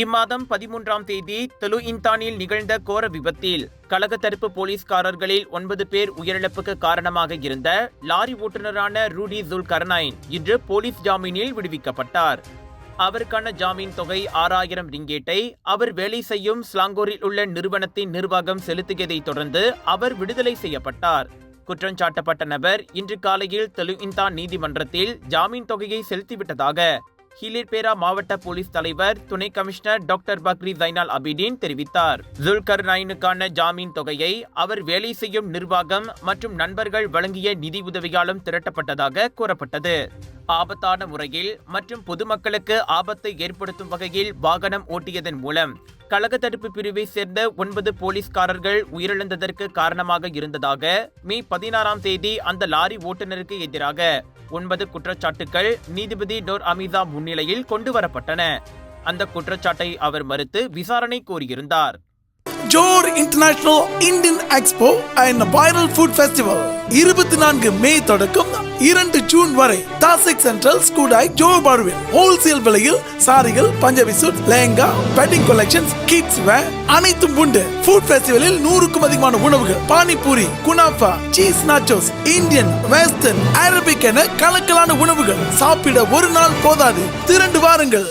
இம்மாதம் 13ஆம் தேதி தெலுஇந்தானில் நிகழ்ந்த கோர விபத்தில் கழக தரப்பு போலீஸ்காரர்களில் 9 பேர் உயிரிழப்புக்கு காரணமாக இருந்த லாரி ஓட்டுநரான ரூடி ஜுல்கர்னைன் இன்று போலீஸ் ஜாமீனில் விடுவிக்கப்பட்டார். அவருக்கான ஜாமீன் தொகை 6000 ரிங்கேட்டை அவர் வேலை செய்யும் ஸ்லாங்கூரில் உள்ள நிறுவனத்தின் நிர்வாகம் செலுத்தியதை தொடர்ந்து அவர் விடுதலை செய்யப்பட்டார். குற்றஞ்சாட்டப்பட்ட நபர் இன்று காலையில் தெலுஇந்தான் நீதிமன்றத்தில் ஜாமீன் தொகையை செலுத்திவிட்டதாக ஹிலிர்பேரா மாவட்ட போலீஸ் தலைவர் துணை கமிஷனர் டாக்டர் பக்ரி ஜைனால் அபிடின் தெரிவித்தார். ஜுல்கர்னைனுக்கான ஜாமீன் தொகையை அவர் வேலை செய்யும் நிர்வாகம் மற்றும் நண்பர்கள் வழங்கிய நிதி உதவியாலும் திரட்டப்பட்டதாக கூறப்பட்டது. ஆபத்தான முறையில் மற்றும் பொதுமக்களுக்கு ஆபத்தை ஏற்படுத்தும் வகையில் வாகனம் ஓட்டியதன் மூலம் கழக தடுப்பு பிரிவை சேர்ந்த 9 போலீஸ்காரர்கள் உயிரிழந்ததற்கு காரணமாக இருந்ததாக மே 16ஆம் தேதி அந்த லாரி ஓட்டுநருக்கு எதிராக 9 குற்றச்சாட்டுகள் நீதிபதி டோர் அமிதா முன்னிலையில் கொண்டு வரப்பட்டன. அந்த குற்றச்சாட்டை அவர் மறுத்து விசாரணை கோரியிருந்தார். Johor international Indian expo and viral food festival 24 May தொடக்கம் 2 ஜூன் வரை தாசிக் சென்ட்ரல் ஸ்கூடாய் ஜோர் பார்வில் ஹோல்சேல் விலையில் சாரிகள், Punjabi suit, lehenga, wedding collections, kids wear அனைத்தும் உண்டு. ஃபுட் ஃபெஸ்டிவலில் 100க்கும் அதிகமான உணவுகள், panipuri, kunafa, cheese nachos, Indian, western, Arabic என கலக்கலான உணவுகள். சாப்பிட ஒரு நாள் போதாது, திரண்டு வாருங்கள்.